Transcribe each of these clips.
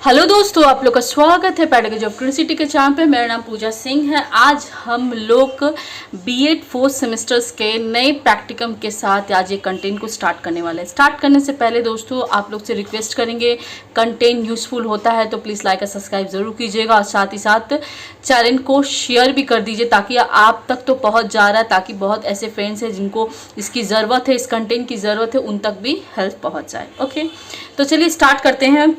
Hello दोस्तों, आप लोग का स्वागत है पेडागोजी ऑफ क्यूरियोसिटी के चैनल पे। मेरा नाम पूजा सिंह है। आज हम लोग बीएड फोर्थ सेमेस्टर्स के नए प्रैक्टिकम के साथ आज ये कंटेंट को स्टार्ट करने वाले हैं। स्टार्ट करने से पहले दोस्तों आप लोग से रिक्वेस्ट करेंगे, कंटेंट यूजफुल होता है तो प्लीज़ लाइक और सब्सक्राइब ज़रूर कीजिएगा और साथ ही साथ चैनल को शेयर भी कर दीजिए ताकि आप तक तो पहुँच जा रहा है, ताकि बहुत ऐसे फ्रेंड्स हैं जिनको इसकी ज़रूरत है, इस कंटेंट की ज़रूरत है, उन तक भी हेल्प पहुँच जाए। ओके, तो चलिए स्टार्ट करते हैं।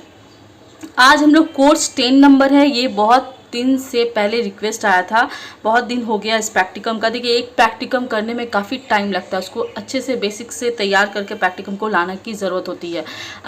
आज हम लोग कोर्स 10 नंबर है। ये बहुत दिन से पहले रिक्वेस्ट आया था, बहुत दिन हो गया इस प्रैक्टिकम का। देखिए, एक प्रैक्टिकम करने में काफ़ी टाइम लगता है, उसको अच्छे से बेसिक से तैयार करके प्रैक्टिकम को लाने की ज़रूरत होती है।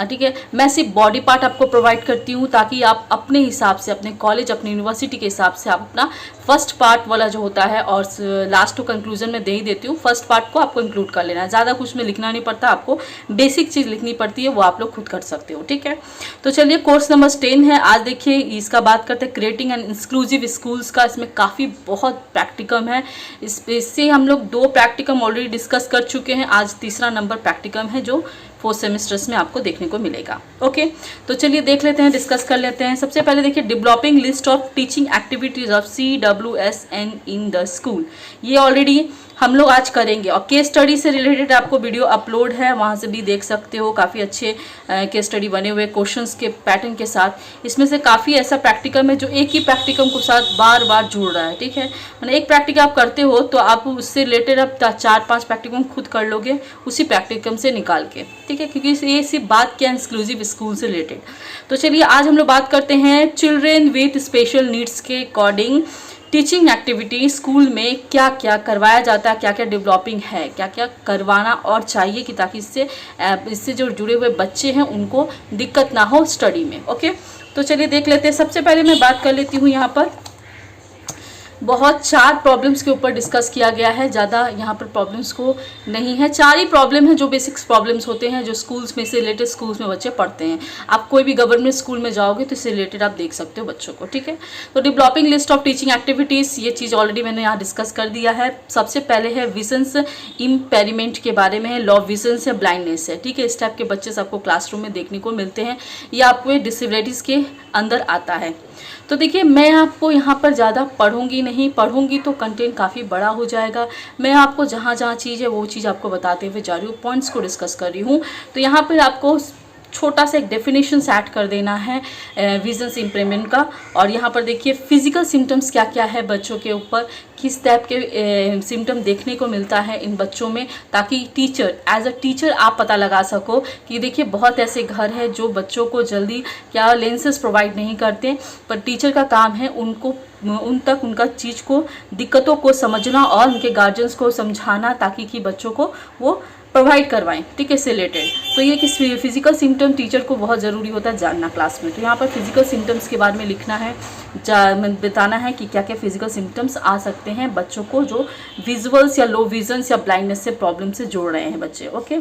ठीक है, मैं सिर्फ बॉडी पार्ट आपको प्रोवाइड करती हूँ ताकि आप अपने हिसाब से, अपने कॉलेज, अपनी यूनिवर्सिटी के हिसाब से आप अपना फर्स्ट पार्ट वाला जो होता है, और लास्ट टू कंक्लूजन में दे ही देती हूँ, फर्स्ट पार्ट को आपको इंक्लूड कर लेना है। ज़्यादा कुछ में लिखना नहीं पड़ता, आपको बेसिक चीज़ लिखनी पड़ती है, वो आप लोग खुद कर सकते हो। ठीक है, तो चलिए कोर्स नंबर 10 है। आज देखिए इसका बात करते हैं, क्रिएटिंग एंड इंक्लूसिव स्कूल्स का। इसमें काफ़ी बहुत प्रैक्टिकम है। इससे हम लोग 2 प्रैक्टिकम ऑलरेडी डिस्कस कर चुके हैं। आज तीसरा नंबर प्रैक्टिकम है जो 4 सेमेस्टर्स में आपको देखने को मिलेगा। ओके, तो चलिए देख लेते हैं, डिस्कस कर लेते हैं। सबसे पहले देखिए, developing list of teaching activities of CWSN in the school. ये ऑलरेडी हम लोग आज करेंगे, और केस स्टडी से रिलेटेड आपको वीडियो अपलोड है, वहाँ से भी देख सकते हो। काफ़ी अच्छे केस स्टडी बने हुए क्वेश्चंस के पैटर्न के साथ। इसमें से काफ़ी ऐसा प्रैक्टिकम है जो एक ही प्रैक्टिकम के साथ बार बार जुड़ रहा है। ठीक है, मैंने एक प्रैक्टिकम आप करते हो तो आप उससे रिलेटेड अब 4-5 प्रैक्टिकम खुद कर लोगे उसी प्रैक्टिकम से निकाल के। ठीक है, क्योंकि ये सिर्फ बात क्या है इंक्लूसिव स्कूल से रिलेटेड। तो चलिए आज हम लोग बात करते हैं चिल्ड्रेन विथ स्पेशल नीड्स के अकॉर्डिंग टीचिंग एक्टिविटी स्कूल में क्या क्या करवाया जाता है, क्या क्या डेवलपिंग है, क्या क्या करवाना और चाहिए कि ताकि इससे जो जुड़े हुए बच्चे हैं उनको दिक्कत ना हो स्टडी में। ओके, तो चलिए देख लेते हैं। सबसे पहले मैं बात कर लेती हूँ, यहाँ पर बहुत 4 प्रॉब्लम्स के ऊपर डिस्कस किया गया है। ज़्यादा यहाँ पर प्रॉब्लम्स को नहीं है, 4 ही प्रॉब्लम है जो बेसिक्स प्रॉब्लम्स होते हैं जो स्कूल्स में से रिलेटेड स्कूल्स में बच्चे पढ़ते हैं। आप कोई भी गवर्नमेंट स्कूल में जाओगे तो इससे रिलेटेड आप देख सकते हो बच्चों को। ठीक है, तो developing list of teaching activities, ये चीज़ ऑलरेडी मैंने यहाँ डिस्कस कर दिया है। सबसे पहले है विजन्स इम्पेयरमेंट के बारे में है, लॉ विजन्स है, ब्लाइंडनेस है। ठीक है, इस टाइप के बच्चे आपको क्लासरूम में देखने को मिलते हैं, या आपको डिसेबिलिटीज़ के अंदर आता है। तो देखिए, मैं आपको यहाँ पर ज़्यादा पढ़ूंगी तो कंटेंट काफ़ी बड़ा हो जाएगा। मैं आपको जहाँ जहाँ चीज़ है वो चीज़ आपको बताते हुए जा रही हूँ, पॉइंट्स को डिस्कस कर रही हूँ। तो यहाँ पर आपको छोटा सा एक डेफिनेशन ऐड कर देना है विजन्स इम्प्रूवमेंट का। और यहाँ पर देखिए फिजिकल सिम्टम्स क्या क्या है बच्चों के ऊपर, किस टाइप के सिम्टम देखने को मिलता है इन बच्चों में, ताकि टीचर एज अ टीचर आप पता लगा सको कि देखिए बहुत ऐसे घर हैं जो बच्चों को जल्दी क्या लेंसेज प्रोवाइड नहीं करते, पर टीचर का काम है उनको उन तक उनका चीज़ को, दिक्कतों को समझना और उनके गार्जियंस को समझाना, ताकि कि बच्चों को वो प्रोवाइड करवाएं। ठीक है, इससे रिलेटेड। तो ये कि फिजिकल सिम्टम टीचर को बहुत ज़रूरी होता है जानना क्लास में। तो यहाँ पर फिजिकल सिम्टम्स के बारे में लिखना है, बताना है कि क्या क्या फिजिकल सिम्टम्स आ सकते हैं बच्चों को जो विजुअल्स या लो विजन्स या ब्लाइंडनेस से प्रॉब्लम से जोड़ रहे हैं बच्चे। ओके,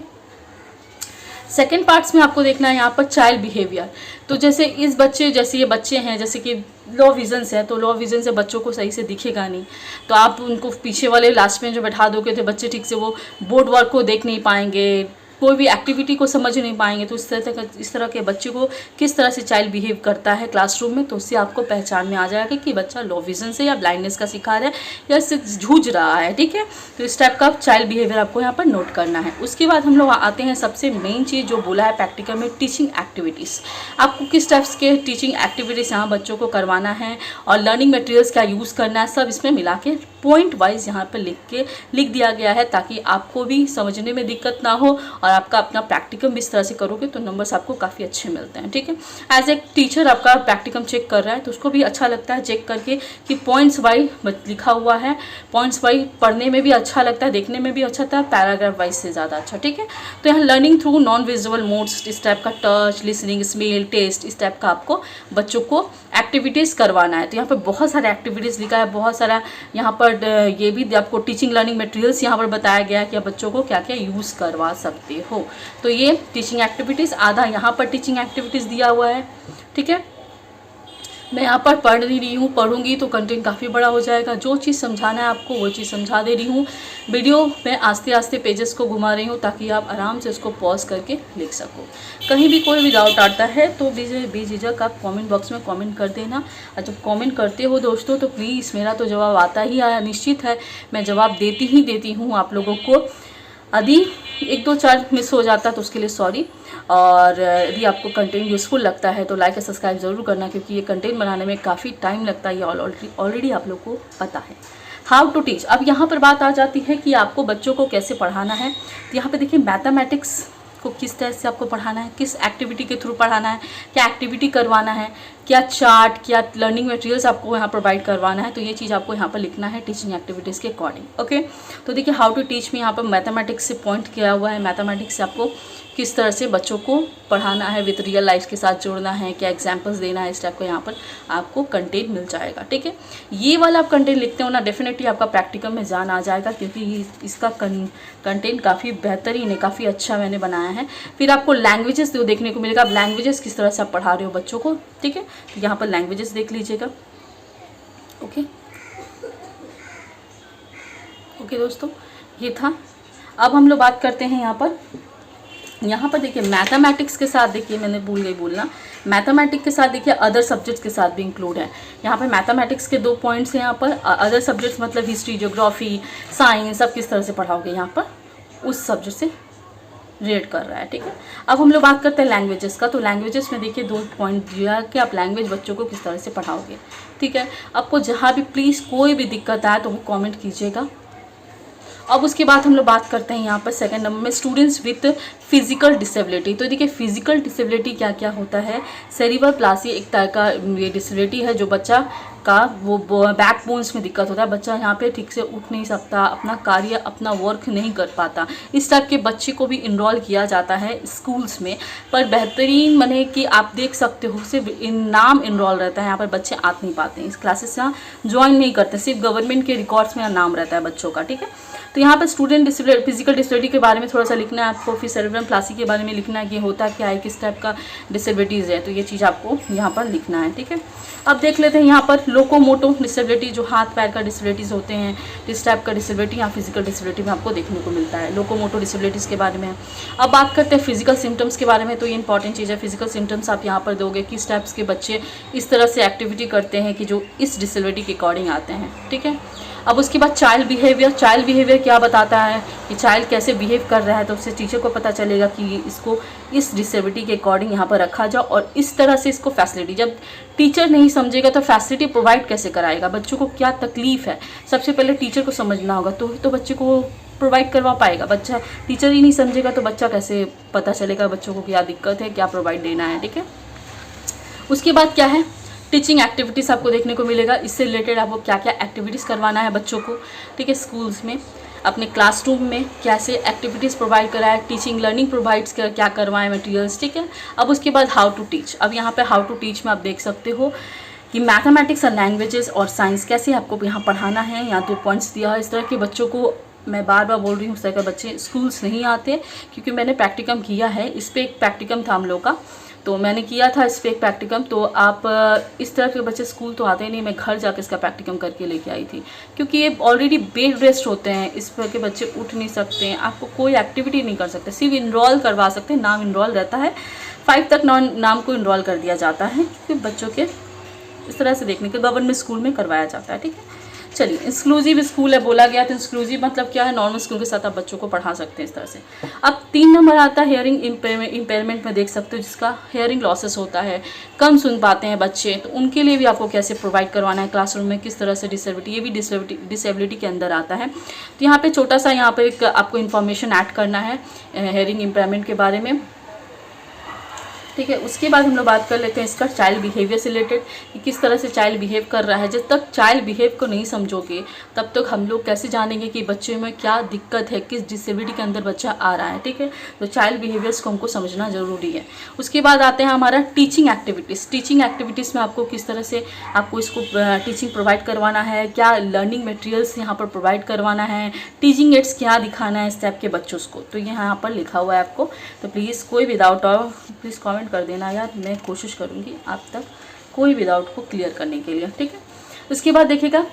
सेकेंड पार्ट्स में आपको देखना है यहाँ पर चाइल्ड बिहेवियर। तो जैसे ये बच्चे हैं, जैसे कि लो विजन है, तो लो विजन से बच्चों को सही से दिखेगा नहीं, तो आप उनको पीछे वाले लास्ट में जो बैठा दोगे तो बच्चे ठीक से वो बोर्ड वर्क को देख नहीं पाएंगे, कोई भी एक्टिविटी को समझ नहीं पाएंगे। तो इस तरह के बच्चे को किस तरह से चाइल्ड बिहेव करता है क्लासरूम में, तो उससे आपको पहचान में आ जाएगा कि बच्चा लो विजन से या ब्लाइंडनेस का शिकार है या इससे जूझ रहा है। ठीक है, तो इस टाइप का चाइल्ड बिहेवियर आपको यहाँ पर नोट करना है। उसके बाद हम लोग आते हैं सबसे मेन चीज़ जो बोला है प्रैक्टिकल में, टीचिंग एक्टिविटीज़। आपको किस टाइप्स के टीचिंग एक्टिविटीज़ यहाँ बच्चों को करवाना है और लर्निंग मटेरियल्स क्या यूज़ करना है, सब इसमें मिला के पॉइंट वाइज यहाँ पर लिख दिया गया है, ताकि आपको भी समझने में दिक्कत ना हो और आपका अपना प्रैक्टिकम भी इस तरह से करोगे तो नंबर्स आपको काफ़ी अच्छे मिलते हैं। ठीक है, एज ए टीचर आपका प्रैक्टिकम चेक कर रहा है तो उसको भी अच्छा लगता है चेक करके कि पॉइंट्स वाइज लिखा हुआ है, पॉइंट्स वाइज पढ़ने में भी अच्छा लगता है, देखने में भी अच्छा था, पैराग्राफ वाइज से ज़्यादा अच्छा। ठीक है, तो यहाँ learning through non visual modes, इस टाइप का टच, लिसनिंग, स्मेल, टेस्ट, इस टाइप का आपको बच्चों को एक्टिविटीज़ करवाना है। तो यहाँ पर बहुत सारे एक्टिविटीज़ लिखा है, बहुत सारा यहाँ पर ये भी आपको टीचिंग लर्निंग मटेरियल्स यहाँ पर बताया गया है कि आप बच्चों को क्या क्या यूज़ करवा सकते हो। तो ये टीचिंग एक्टिविटीज़, आधा यहाँ पर टीचिंग एक्टिविटीज़ दिया हुआ है। ठीक है, मैं यहाँ पर पढ़ ही रही हूँ, पढ़ूंगी तो कंटेंट काफ़ी बड़ा हो जाएगा। जो चीज़ समझाना है आपको वो चीज़ समझा दे रही हूँ। वीडियो में आस्ते आस्ते पेजेस को घुमा रही हूँ ताकि आप आराम से उसको पॉज करके लिख सको। कहीं भी कोई भी डाउट आता है तो बेझिझक आप कमेंट बॉक्स में कमेंट कर देना। और जब कमेंट करते हो दोस्तों तो प्लीज़, मेरा तो जवाब आता ही आया, निश्चित है मैं जवाब देती हूँ आप लोगों को। यदि 1-2-4 मिस हो जाता तो उसके लिए सॉरी। और यदि आपको कंटेंट यूज़फुल लगता है तो लाइक और सब्सक्राइब ज़रूर करना, क्योंकि ये कंटेंट बनाने में काफ़ी टाइम लगता है, ये ऑलरेडी आप लोग को पता है। हाउ टू टीच, अब यहाँ पर बात आ जाती है कि आपको बच्चों को कैसे पढ़ाना है। तो यहाँ पे देखिए मैथमेटिक्स को किस तरह से आपको पढ़ाना है, किस एक्टिविटी के थ्रू पढ़ाना है, क्या एक्टिविटी करवाना है, क्या चार्ट, क्या लर्निंग मटेरियल्स आपको यहाँ प्रोवाइड करवाना है, तो ये चीज़ आपको यहाँ पर लिखना है टीचिंग एक्टिविटीज़ के अकॉर्डिंग। ओके, तो देखिए हाउ टू टीच में यहाँ पर मैथमेटिक्स से पॉइंट किया हुआ है। मैथमेटिक्स से आपको किस तरह से बच्चों को पढ़ाना है, विद रियल लाइफ के साथ जोड़ना है, क्या एग्जाम्पल्स देना है, इस टाइप का यहाँ पर आपको कंटेंट मिल जाएगा। ठीक है, ये वाला आप कंटेंट लिखते हो ना, डेफिनेटली आपका प्रैक्टिकल में जान आ जाएगा, क्योंकि इसका कंटेंट काफ़ी बेहतरीन है, काफ़ी अच्छा मैंने बनाया है। फिर आपको लैंग्वेजेस जो देखने को मिलेगा, आप लैंग्वेजेस किस तरह से आप पढ़ा रहे हो बच्चों को। ठीक है, तो यहाँ पर लैंग्वेजेस देख लीजिएगा। ओके दोस्तों, ये था। अब हम लोग बात करते हैं यहाँ पर देखिए मैथमेटिक्स के साथ, देखिए मैंने भूल गई बोलना, मैथमेटिक्स के साथ देखिए अदर सब्जेक्ट्स के साथ भी इंक्लूड है। यहाँ पे मैथमेटिक्स के 2 पॉइंट्स हैं। यहाँ पर अदर सब्जेक्ट्स मतलब हिस्ट्री, ज्योग्राफी, साइंस, सब किस तरह से पढ़ाओगे, यहाँ पर उस सब्जेक्ट से रिलेट कर रहा है। ठीक है, अब हम लोग बात करते हैं लैंग्वेजेस का। तो लैंग्वेजेस में देखिए 2 पॉइंट दिया कि आप लैंग्वेज बच्चों को किस तरह से पढ़ाओगे। ठीक है, आपको जहाँ भी प्लीज़ कोई भी दिक्कत आए तो वो कॉमेंट कीजिएगा। अब उसके बाद हम लोग बात करते हैं यहाँ पर सेकंड नंबर में स्टूडेंट्स विथ फिजिकल डिसेबिलिटी। तो देखिए फिजिकल डिसेबिलिटी क्या क्या होता है। सेरिब्रल प्लासी एक तरह का ये डिसेबिलिटी है जो बच्चा का वो बैक बोन्स में दिक्कत होता है, बच्चा यहाँ पे ठीक से उठ नहीं सकता, अपना कार्य अपना वर्क नहीं कर पाता। इस टाइप के बच्चे को भी इनरोल किया जाता है स्कूल्स में, पर बेहतरीन मने कि आप देख सकते हो सिर्फ नाम इनरोल रहता है, यहाँ पर बच्चे आ नहीं पाते हैं, इस क्लासेस यहाँ ज्वाइन नहीं करते, सिर्फ गवर्नमेंट के रिकॉर्ड्स में नाम रहता है बच्चों का। ठीक है, तो यहाँ पर स्टूडेंट डिसेबिलिटी, फिजिकल डिसेबिलिटी के बारे में थोड़ा सा लिखना है आपको, फिर सेरेब्रल प्लासी के बारे में लिखना है कि होता क्या है, किस टाइप का डिसेबिलिटीज़ है, तो ये चीज़ आपको यहाँ पर लिखना है। ठीक है, अब देख लेते हैं यहाँ पर लोकोमोटो डिसेबिलिटी, जो हाथ पैर का डिसेबिलिटीज़ होते हैं, इस टाइप का डिसेबिलिटी यहाँ फिजिकल डिसेबिलिटी में आपको देखने को मिलता है। लोकोमोटो डिसेबिलिटीज़ के बारे में अब बात करते हैं फिजिकल सिम्टम्स के बारे में। तो ये इंपॉर्टेंट चीज़ है, फिजिकल सिम्टम्स आप यहाँ पर दोगे, किस टाइप्स के बच्चे इस तरह से एक्टिविटी करते हैं कि जो इस डिसेबिलिटी के अकॉर्डिंग आते हैं। ठीक है, अब उसके बाद चाइल्ड बिहेवियर क्या बताता है कि चाइल्ड कैसे बिहेव कर रहा है, तो उससे टीचर को पता चलेगा कि इसको इस डिसेबिलिटी के अकॉर्डिंग यहाँ पर रखा जाओ और इस तरह से इसको फैसिलिटी, जब टीचर नहीं समझेगा तो फैसिलिटी प्रोवाइड कैसे कराएगा, बच्चों को क्या तकलीफ है, सबसे पहले टीचर को समझना होगा तो बच्चे को प्रोवाइड करवा पाएगा। बच्चा टीचर ही नहीं समझेगा तो बच्चा कैसे पता चलेगा बच्चों को क्या दिक्कत है, क्या प्रोवाइड देना है। ठीक है, उसके बाद क्या है, टीचिंग एक्टिविटीज़ आपको देखने को मिलेगा, इससे रिलेटेड आपको क्या क्या एक्टिविटीज़ करवाना है बच्चों को। ठीक है, स्कूल्स में अपने क्लासरूम में कैसे एक्टिविटीज़ प्रोवाइड कराए, टीचिंग लर्निंग प्रोवाइड्स क्या करवाएं मटेरियल्स। ठीक है, अब उसके बाद हाउ टू टीच। अब यहाँ पे हाउ टू टीच में आप देख सकते हो कि मैथमेटिक्स और लैंग्वेजेस और साइंस कैसे आपको यहाँ पढ़ाना है। यहाँ 2 पॉइंट्स दिया है। इस तरह के बच्चों को मैं बार बार बोल रही हूँ, उस तरह के बच्चे स्कूल्स नहीं आते, क्योंकि मैंने प्रैक्टिकम किया है, इस पर एक प्रैक्टिकम था हम लोग का, तो मैंने किया था इस पर एक प्रैक्टिकम। तो आप इस तरह के बच्चे स्कूल तो आते ही नहीं, मैं घर जाकर इसका प्रैक्टिकम करके लेके आई थी, क्योंकि ये ऑलरेडी बेड रेस्ट होते हैं, इस तरह के बच्चे उठ नहीं सकते हैं, आपको कोई एक्टिविटी नहीं कर सकते, सिर्फ इनरोल करवा सकते हैं, नाम इनरोल रहता है, 5 तक नाम को इनरोल कर दिया जाता है, क्योंकि बच्चों के इस तरह से देखने के गवर्नमेंट स्कूल में करवाया जाता है। ठीक है, चलिए इंक्लूसिव स्कूल है बोला गया, तो इंक्लूसिव मतलब क्या है, नॉर्मल स्कूल के साथ आप बच्चों को पढ़ा सकते हैं इस तरह से। अब 3 नंबर आता है हियरिंग इम्पेयरमेंट में देख सकते हो, जिसका हियरिंग लॉसेस होता है, कम सुन पाते हैं बच्चे, तो उनके लिए भी आपको कैसे प्रोवाइड करवाना है क्लासरूम में, किस तरह से डिसेबिलिटी, ये भी डिसेबिलिटी के अंदर आता है। तो यहाँ पे छोटा सा यहाँ पर एक आपको इन्फॉर्मेशन ऐड करना है हियरिंग इम्पेयरमेंट के बारे में। ठीक है, उसके बाद हम लोग बात कर लेते हैं इसका चाइल्ड बिहेवियर से रिलेटेड, कि किस तरह से चाइल्ड बिहेव कर रहा है। जब तक चाइल्ड बिहेव को नहीं समझोगे तब तक हम लोग कैसे जानेंगे कि बच्चे में क्या दिक्कत है, किस डिसेबिलिटी के अंदर बच्चा आ रहा है। ठीक है, तो चाइल्ड बिहेवियर्स को हमको समझना ज़रूरी है। उसके बाद आते हैं हमारा टीचिंग एक्टिविटीज़। टीचिंग एक्टिविटीज़ में आपको किस तरह से आपको इसको टीचिंग प्रोवाइड करवाना है, क्या लर्निंग मटेरियल्स यहाँ पर प्रोवाइड करवाना है, टीचिंग एड्स क्या दिखाना है इस टाइप के बच्चों को, तो यहाँ पर लिखा हुआ है आपको। तो प्लीज़ कोई भी डाउट हो प्लीज़ कमेंट कर देना यार, मैं कोशिश करूँगी आप तक कोई भी डाउट को क्लियर करने के लिए, ठीक है। उसके बाद देखिएगा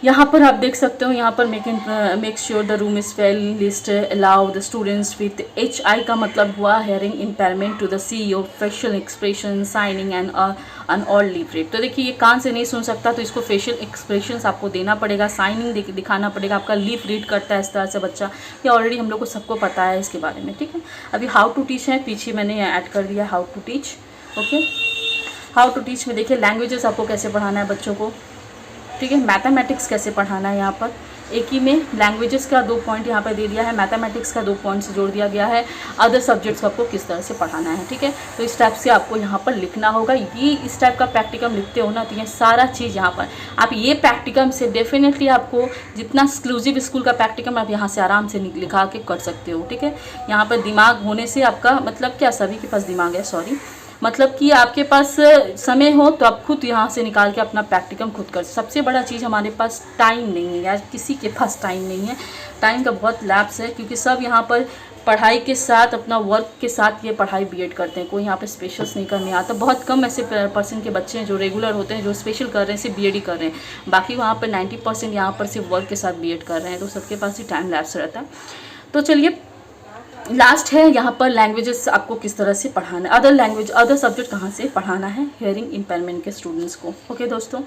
यहाँ पर आप देख सकते हो, यहाँ पर make sure the room is well lit, allow the students with HI का मतलब हुआ hearing impairment to the CEO, facial expression, signing and on all leave rate. तो देखिए ये कान से नहीं सुन सकता तो इसको फेशियल एक्सप्रेशंस आपको देना पड़ेगा, साइनिंग दिखाना पड़ेगा, आपका लीव रीड करता है इस तरह से बच्चा, ये ऑलरेडी हम लोग को सबको पता है इसके बारे में, ठीक है। अभी हाउ टू टीच है, पीछे मैंने ऐड कर दिया how to teach, okay. How to teach में देखिए लैंग्वेजेस आपको कैसे पढ़ाना है बच्चों को, ठीक है। मैथमेटिक्स कैसे पढ़ाना है, यहाँ पर एक ही में लैंग्वेजेस का 2 पॉइंट यहाँ पर दे दिया है, मैथमेटिक्स का 2 पॉइंट से जोड़ दिया गया है, अदर सब्जेक्ट्स को आपको किस तरह से पढ़ाना है, ठीक है। तो इस टाइप से आपको यहाँ पर लिखना होगा। ये इस टाइप का प्रैक्टिकम लिखते हो ना तो ये सारा चीज़ यहाँ पर आप ये प्रैक्टिकम से डेफिनेटली आपको जितना एक्सक्लूसिव स्कूल का प्रैक्टिकम आप यहाँ से आराम से लिखा के कर सकते हो, ठीक है। यहाँ पर दिमाग होने से आपका मतलब क्या, सभी के पास दिमाग है, सॉरी, मतलब कि आपके पास समय हो तो आप खुद यहाँ से निकाल के अपना प्रैक्टिकम खुद कर। सबसे बड़ा चीज़ हमारे पास टाइम नहीं है यार, किसी के पास टाइम नहीं है, टाइम का बहुत लैप्स है क्योंकि सब यहाँ पर पढ़ाई के साथ अपना वर्क के साथ ये पढ़ाई बीएड करते हैं, कोई यहाँ पे स्पेशल्स नहीं करने आता। बहुत कम ऐसे % के बच्चे हैं जो रेगुलर होते हैं जो स्पेशल कर रहे हैं, सिर्फ बीएड ही कर रहे हैं, बाकी वहाँ पर 90% यहाँ पर सिर्फ वर्क के साथ बीएड कर रहे हैं, तो सबके पास ही टाइम लैप्स रहता है। तो चलिए लास्ट है यहाँ पर लैंग्वेजेस आपको किस तरह से पढ़ाना है, अदर लैंग्वेज अदर सब्जेक्ट कहाँ से पढ़ाना है हियरिंग इम्पेयरमेंट के स्टूडेंट्स को, ओके दोस्तों।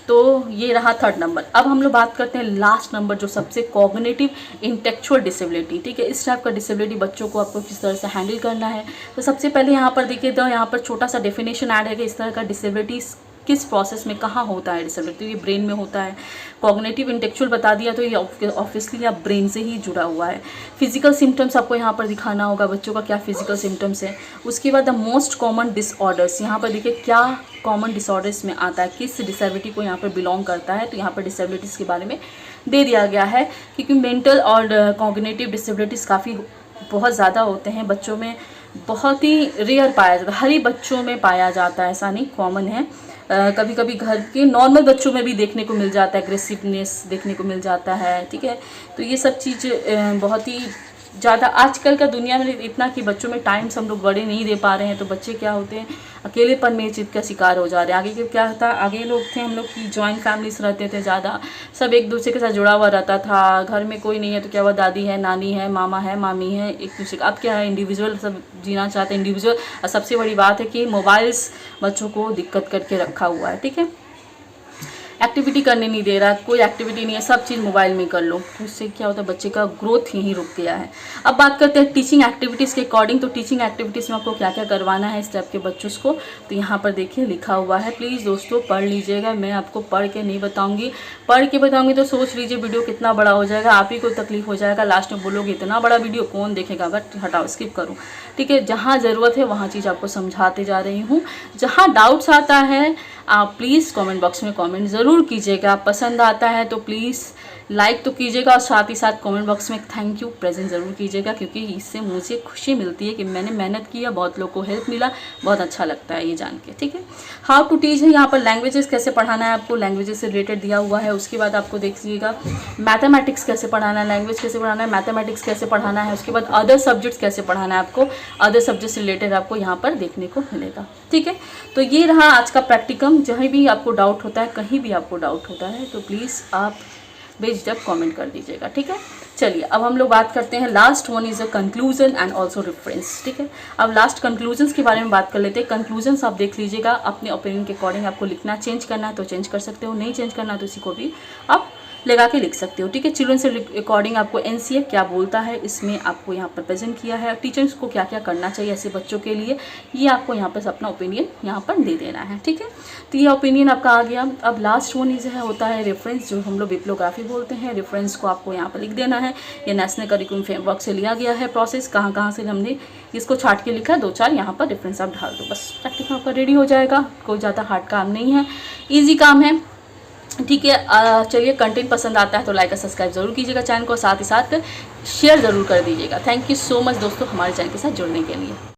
तो ये रहा 3rd नंबर। अब हम लोग बात करते हैं लास्ट नंबर जो सबसे कॉग्निटिव इंटेलेक्चुअल डिसेबिलिटी, ठीक है। इस टाइप का डिसेबिलिटी बच्चों को आपको किस तरह से हैंडल करना है। तो सबसे पहले यहाँ पर देखिए तो यहाँ पर छोटा सा डेफिनेशन ऐड है कि इस तरह का डिसेबिलिटी किस प्रोसेस में कहाँ होता है डिसेबिलिटी, तो ये ब्रेन में होता है। कॉग्निटिव इंटेलेक्चुअल बता दिया तो ये ऑब्वियसली आप ब्रेन से ही जुड़ा हुआ है। फिजिकल सिम्टम्स आपको यहाँ पर दिखाना होगा बच्चों का क्या फिजिकल सिम्टम्स है। उसके बाद द मोस्ट कॉमन डिसऑर्डर्स, यहाँ पर देखिए क्या कॉमन डिसऑर्डर्स में आता है, किस डिसेबिलिटी को यहाँ पर बिलोंग करता है, तो यहाँ पर डिसेबिलिटीज़ के बारे में दे दिया गया है क्योंकि मेंटल और कॉग्निटिव डिसेबिलिटीज़ काफ़ी बहुत ज़्यादा होते हैं बच्चों में, बहुत ही रेयर पाया जाता है, हर ही बच्चों में पाया जाता है, ऐसा नहीं, कॉमन है। कभी कभी घर के नॉर्मल बच्चों में भी देखने को मिल जाता है, एग्रेसिवनेस देखने को मिल जाता है, ठीक है। तो ये सब चीज़ बहुत ही ज़्यादा आजकल का दुनिया में इतना कि बच्चों में टाइम से हम लोग बड़े नहीं दे पा रहे हैं, तो बच्चे क्या होते हैं अकेलेपन में चीज़ का शिकार हो जा रहे हैं। आगे क्या था, आगे लोग थे हम लोग की जॉइंट फैमिलीज रहते थे, ज़्यादा सब एक दूसरे के साथ जुड़ा हुआ रहता था, घर में कोई नहीं है तो क्या हुआ, दादी है, नानी है, मामा है, मामी है, एक दूसरे का। अब क्या है, इंडिविजुअल सब जीना चाहते हैं, इंडिविजुअल। और सबसे बड़ी बात है कि मोबाइल्स बच्चों को दिक्कत करके रखा हुआ है, ठीक है। एक्टिविटी करने नहीं दे रहा, कोई एक्टिविटी नहीं है, सब चीज़ मोबाइल में कर लो, तो इससे क्या होता है बच्चे का ग्रोथ यहीं रुक गया है। अब बात करते हैं टीचिंग एक्टिविटीज़ के अकॉर्डिंग, तो टीचिंग एक्टिविटीज़ में आपको क्या क्या करवाना है इस टाइप के बच्चों को, तो यहाँ पर देखिए लिखा हुआ है, प्लीज़ दोस्तों पढ़ लीजिएगा, मैं आपको पढ़ के नहीं बताऊँगी, पढ़ के बताऊँगी तो सोच लीजिए वीडियो कितना बड़ा हो जाएगा, आप ही को तकलीफ हो जाएगा, लास्ट में बोलोगे इतना बड़ा वीडियो कौन देखेगा, बट हटाओ स्किप करो, ठीक है। जहाँ ज़रूरत है वहाँ चीज़ आपको समझाते जा रही हूँ, जहाँ डाउट्स आता है आप प्लीज़ कमेंट बॉक्स में कमेंट ज़रूर कीजिएगा, पसंद आता है तो प्लीज़ लाइक तो कीजिएगा और साथ ही साथ कमेंट बॉक्स में थैंक यू प्रेजेंट ज़रूर कीजिएगा, क्योंकि इससे मुझे खुशी मिलती है कि मैंने मेहनत किया, बहुत लोगों को हेल्प मिला, बहुत अच्छा लगता है ये जान के, ठीक है। हाउ टू टीच है, यहाँ पर लैंग्वेजेस कैसे पढ़ाना है आपको, लैंग्वेजेस से रिलेटेड दिया हुआ है। उसके बाद आपको देखिएगा मैथमेटिक्स कैसे पढ़ाना है, लैंग्वेज कैसे पढ़ाना है, मैथमेटिक्स कैसे पढ़ाना है। उसके बाद अदर सब्जेक्ट्स कैसे पढ़ाना है आपको, अदर सब्जेक्ट से रिलेटेड आपको यहाँ पर देखने को मिलेगा, ठीक है। तो ये रहा आज का प्रैक्टिकम। जहाँ भी आपको डाउट होता है, कहीं भी आपको डाउट होता है तो प्लीज़ आप बेझिझक कमेंट कर दीजिएगा, ठीक है। चलिए अब हम लोग बात करते हैं, last one is a conclusion and also reference, ठीक है। अब लास्ट कंक्लूजन्स के बारे में बात कर लेते हैं। कंक्लूजन्स आप देख लीजिएगा, अपने ओपिनियन के अकॉर्डिंग आपको लिखना, चेंज करना है तो चेंज कर सकते हो, नहीं चेंज करना है तो इसी को भी आप लगा के लिख सकते हो, ठीक है। चिल्ड्रन से अकॉर्डिंग आपको NCA क्या बोलता है इसमें आपको यहाँ पर प्रेजेंट किया है, टीचर्स को क्या क्या करना चाहिए ऐसे बच्चों के लिए, ये आपको यहाँ पर अपना ओपिनियन यहाँ पर दे देना है, ठीक है। तो ये ओपिनियन आपका आ गया। अब लास्ट वन इज होता है रेफरेंस, जो हम लोग बिब्लियोग्राफी बोलते हैं। रेफरेंस को आपको यहाँ पर लिख देना है, ये नेशनल करिकुलम फ्रेमवर्क से लिया गया है प्रोसेस, कहाँ कहाँ से हमने इसको छाट के लिखा है, 2-4 यहाँ पर रेफरेंस आप डाल दो, बस प्रैक्टिकल आपका रेडी हो जाएगा। कोई ज़्यादा हार्ड काम नहीं है, ईजी काम है, ठीक है। चलिए कंटेंट पसंद आता है तो लाइक और सब्सक्राइब जरूर कीजिएगा चैनल को, साथ ही साथ शेयर ज़रूर कर दीजिएगा। थैंक यू सो मच दोस्तों हमारे चैनल के साथ जुड़ने के लिए।